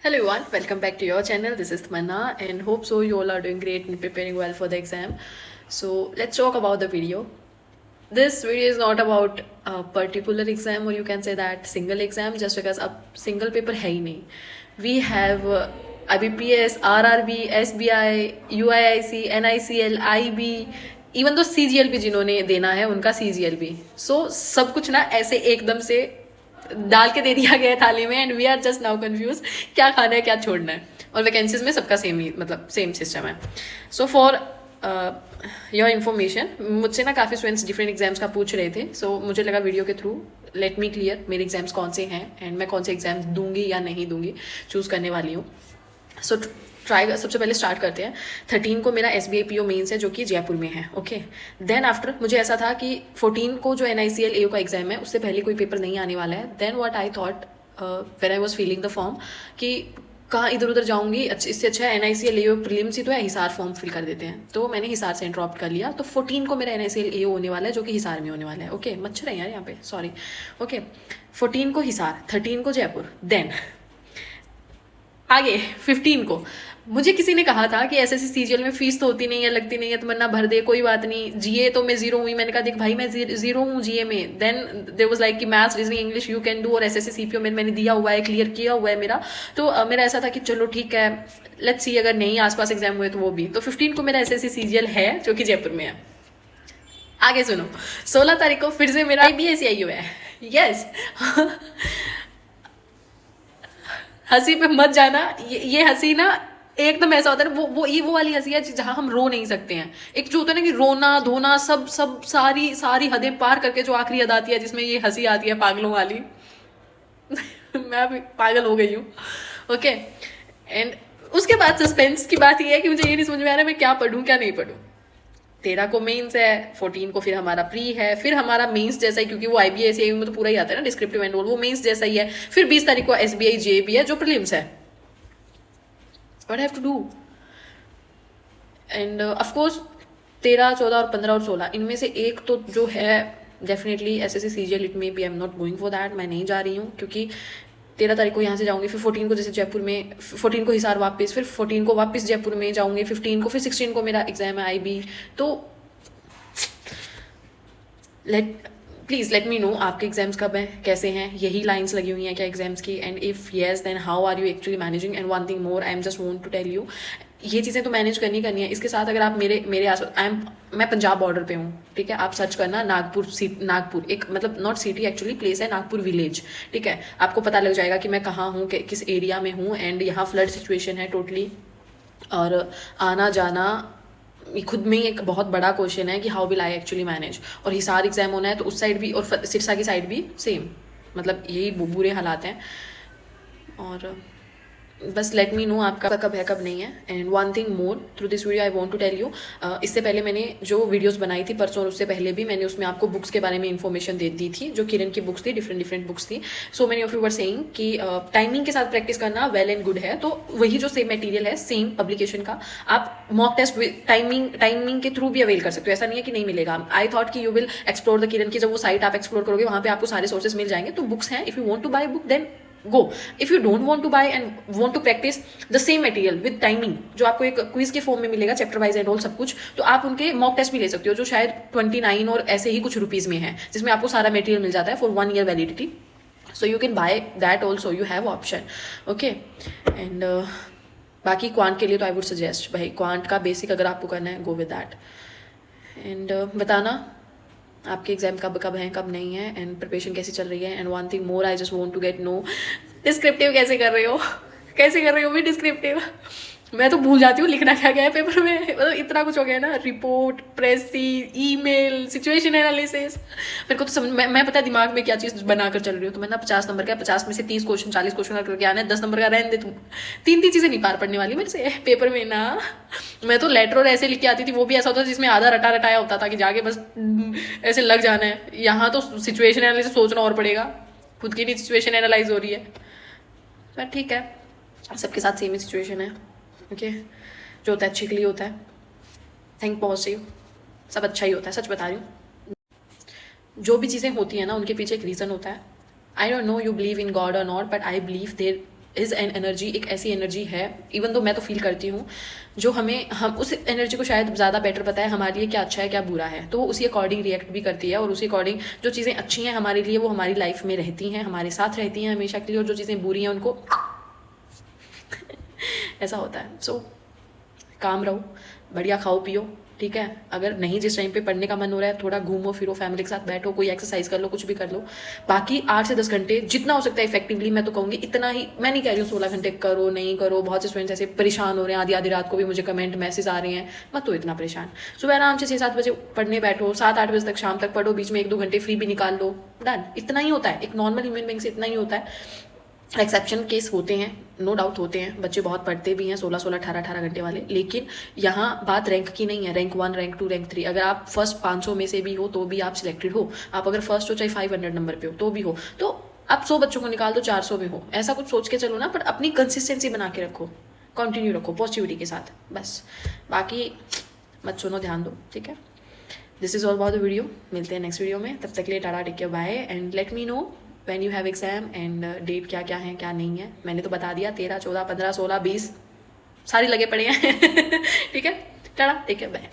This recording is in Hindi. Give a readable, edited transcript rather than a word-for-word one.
Hello everyone, welcome back to your channel. This is Tamanna and hope so you all are doing great and preparing well for the exam. So let's talk about the video. This video is not about a particular exam or you can say that single exam just because अब single paper है ही नहीं. We have IBPS, RRB, SBI, UIIC, NICL, IB, even तो CGL भी जिन्होंने देना है उनका CGL भी. So सब कुछ ना ऐसे एकदम से डाल के दे दिया गया है थाली में and we are just now confuse क्या खाना है क्या छोड़ना है. और वैकेंसीज में सबका सेम ही मतलब सेम सिस्टम है. सो फॉर योर इन्फॉर्मेशन मुझसे ना काफ़ी स्टूडेंट्स डिफरेंट एग्जाम्स का पूछ रहे थे. सो मुझे लगा वीडियो के थ्रू लेट मी क्लियर मेरे एग्जाम्स कौन से हैं एंड मैं कौन से एग्जाम्स दूंगी या नहीं दूंगी, चूज़ करने वाली हूँ. सो ट्राई सबसे पहले स्टार्ट करते हैं. 13 को मेरा SBI PO मेंस है जो कि जयपुर में है. ओके, देन आफ्टर मुझे ऐसा था कि 14 को जो NICL AO का एग्जाम है उससे पहले कोई पेपर नहीं आने वाला है. Then what I thought when I was filling the form कि कहाँ इधर उधर जाऊंगी, इससे अच्छा है NICL AO प्रीलिम्स ही तो है, हिसार फॉर्म फिल कर देते हैं. तो मैंने हिसार से इंटरऑप्ट कर लिया. तो 14 को मेरा NICL AO होने वाला है जो कि हिसार में होने वाला है. ओके, मच्छर है यार यहाँ पे, सॉरी. ओके, 14 को हिसार, 13 को जयपुर. देन आगे 15 को मुझे किसी ने कहा था कि SSC CGL में फीस तो होती नहीं है, लगती नहीं है, तो मन्ना भर दे, कोई बात नहीं. GA तो मैं 0 हुई. मैंने कहा देख भाई मैं 0 हूँ GA में. देन देयर वाज लाइक कि maths reasoning English you can do और SSC CPO में मैंने दिया हुआ है, क्लियर किया हुआ है मेरा. तो मेरा ऐसा था कि चलो ठीक है, लेट्स सी अगर नहीं आसपास एग्जाम हुए तो वो भी. तो 15 को मेरा SSC CGL है जो कि जयपुर में है. आगे सुनो, 16 तारीख को फिर से मेरा IBS IU है. यस हंसी पे मत जाना, ये हंसी ना एकदम ऐसा होता है. वो वाली हंसी है जहाँ हम रो नहीं सकते हैं. एक जो होता है ना कि रोना धोना सब सब सारी हदें पार करके जो आखिरी हद आती है जिसमें ये हंसी आती है पागलों वाली. मैं अभी पागल हो गई हूँ. ओके, एंड उसके बाद सस्पेंस की बात ये है कि मुझे ये नहीं समझ में आ रहा है मैं क्या पढ़ूँ क्या नहीं पढ़ूँ. 13 को मेंस है, 14 को फिर हमारा प्री है, फिर हमारा मेंस जैसा ही क्योंकि वो IBS में तो पूरा ही आता है ना डिस्क्रिप्टिव एंड ऑल, वो मेंस जैसा ही है. फिर 20 तारीख को SBI JB है जो प्रीलिम्स है. What have to do? And of course 13, 14 और 15 और 16 इनमें से एक तो जो है डेफिनेटली SSC CGL इट में बी. I am not going for that. मैं नहीं जा रही हूँ क्योंकि 13 तारीख को यहाँ से जाऊंगी, फिर 14 को जैसे जयपुर में, 14 को हिसार वापस, फिर 14 को वापस जयपुर में जाऊंगी, 15 को, फिर 16 को मेरा एग्जाम है IB. तो प्लीज़ लेट मी नो आपके एग्जाम्स कब हैं, कैसे हैं, यही लाइंस लगी हुई हैं क्या एग्जाम्स की, and if yes then how are you actually managing. And one thing more I am just want to tell you, ये चीज़ें तो मैनेज करनी है. इसके साथ अगर आप मेरे आस मैं पंजाब बॉर्डर पे हूँ, ठीक है. आप सर्च करना नागपुर एक मतलब नॉट सिटी एक्चुअली प्लेस है, नागपुर विलेज, ठीक है. आपको पता लग जाएगा कि मैं कहाँ हूँ, किस एरिया में हूँ. एंड यहाँ फ्लड सिचुएशन है टोटली, और आना जाना खुद में ही एक बहुत बड़ा क्वेश्चन है कि how will I actually manage. और हिसार एग्जाम होना है तो उस साइड भी और सिरसा की साइड भी सेम, मतलब यही बुरे हालात हैं. और बस लेट मी नो आपका कब है कब नहीं है. And one thing more through this video I want to tell you, इससे पहले मैंने जो वीडियोस बनाई थी परसों और उससे पहले भी मैंने उसमें आपको बुक्स के बारे में इन्फॉर्मेशन दे दी थी, जो किरण की बुक्स थी, डिफरेंट बुक्स थी. So many of you were saying कि टाइमिंग के साथ प्रैक्टिस करना वेल एंड गुड है. तो वही जो सेम मटेरियल है सेम पब्लिकेशन का आप मॉक टेस्ट टाइमिंग के थ्रू भी अवेल कर सकते हो. ऐसा नहीं है कि नहीं मिलेगा. आई थॉट कि यू विल एक्सप्लोर द किरण की, जब वो साइट आप एक्सप्लोर करोगे वहाँ पे आपको सारे सोर्सेज मिल जाएंगे. तो बुक्स हैं, if you want to buy book then go. If you don't want to buy and want to practice the same material with timing, जो आपको एक क्विज के फॉर्म में मिलेगा चैप्टर वाइज एंड ऑल सब कुछ, तो आप उनके मॉक टेस्ट भी ले सकते हो जो शायद 29 और ऐसे ही कुछ रुपीज़ में है, जिसमें आपको सारा मटेरियल मिल जाता है for 1 year validity. So you can by that also, you have option. Okay, and बाकी क्वांट के लिए तो आई वुड सजेस्ट भाई क्वांट का बेसिक अगर आपको करना है गो विद दैट. एंड बताना आपके एग्जाम कब हैं कब नहीं है एंड प्रिपरेशन कैसी चल रही है. And one thing more I just want to get know descriptive कैसे कर रहे हो भी डिस्क्रिप्टिव. मैं तो भूल जाती हूँ लिखना क्या गया है पेपर में, मतलब इतना कुछ हो गया ना, रिपोर्ट, प्रेसी, ईमेल, सिचुएशन एनालिसिस. मेरे को तो समझ मैं पता है दिमाग में क्या चीज़ बनाकर चल रही हूँ. तो मैं ना 50 नंबर का, 50 में से 30 क्वेश्चन 40 क्वेश्चन करके आना है, 10 नंबर का रहने दे. तुम 3 चीज़ें नहीं पार पड़ने वाली मेरे से पेपर में ना. मैं तो लेटर और ऐसे लिख के आती थी, वो भी ऐसा होता था जिसमें आधा रटाया होता था कि जाके बस ऐसे लग जाना है. यहाँ तो सिचुएशन एनालिसिस सोचना और पड़ेगा, खुद की नहीं सिचुएशन एनालाइज हो रही है. बट ठीक है, सबके साथ सेम ही सिचुएशन है. ओके, जो होता है अच्छे के लिए होता है. थिंक पॉजिटिव, सब अच्छा ही होता है, सच बता रही हूँ. जो भी चीज़ें होती हैं ना उनके पीछे एक रीज़न होता है. I don't know you believe in God और not, but I believe there is an energy, एक ऐसी एनर्जी है, इवन दो मैं तो फील करती हूँ, जो हम उस एनर्जी को शायद ज़्यादा बेटर पता है हमारे लिए क्या अच्छा है क्या बुरा है, तो वो उसी अकॉर्डिंग रिएक्ट भी करती है, और उसी अकॉर्डिंग जो चीज़ें अच्छी हैं हमारे लिए वो हमारी लाइफ में रहती हैं, हमारे साथ रहती हैं हमेशा के लिए, और जो चीज़ें बुरी हैं उनको ऐसा होता है। सो काम रहो, बढ़िया खाओ पियो, ठीक है। अगर नहीं जिस टाइम पे पढ़ने का मन हो रहा है, थोड़ा घूमो फिरो, फैमिली के साथ बैठो, कोई एक्सरसाइज कर लो, कुछ भी कर लो। बाकी 8 से 10 घंटे जितना हो सकता है इफेक्टिवली, मैं तो कहूँगी इतना ही। मैं नहीं कह रही हूँ 16 घंटे करो, नहीं करो। बहुत से स्टूडेंट्स ऐसे परेशान हो रहे हैं, आधी आधी रात को भी मुझे कमेंट मैसेज आ रहे हैं, मत तो इतना परेशान। सुबह आराम से 6-7 बजे पढ़ने बैठो, 7-8 बजे तक शाम तक पढ़ो, बीच में 1-2 घंटे फ्री भी निकाल लो, डन। इतना ही होता है, एक नॉर्मल ह्यूमन बीइंग से इतना ही होता है। एक्सेप्शन केस होते हैं, नो डाउट होते हैं, बच्चे बहुत पढ़ते भी हैं 16-16, 18-18 घंटे वाले, लेकिन यहाँ बात रैंक की नहीं है, रैंक 1, रैंक 2, रैंक 3। अगर आप फर्स्ट 500 में से भी हो तो भी आप सिलेक्टेड हो, आप अगर फर्स्ट हो चाहे 500 नंबर पे हो तो भी हो, तो आप 100 बच्चों को निकाल दो 400 में हो, ऐसा कुछ सोच के चलो ना। पर अपनी कंसिस्टेंसी बना के रखो, कंटिन्यू रखो पॉजिटिविटी के साथ, बस। बाकी मत सुनो, ध्यान दो, ठीक है। This is all about the video. मिलते हैं नेक्स्ट वीडियो में, तब तक के लिए tata, take care, bye, and let me know when you have exam and date क्या क्या है क्या नहीं है। मैंने तो बता दिया 13, 14, 15, 16, 20 सारे लगे पड़े हैं ठीक है। Tata, take care, bye.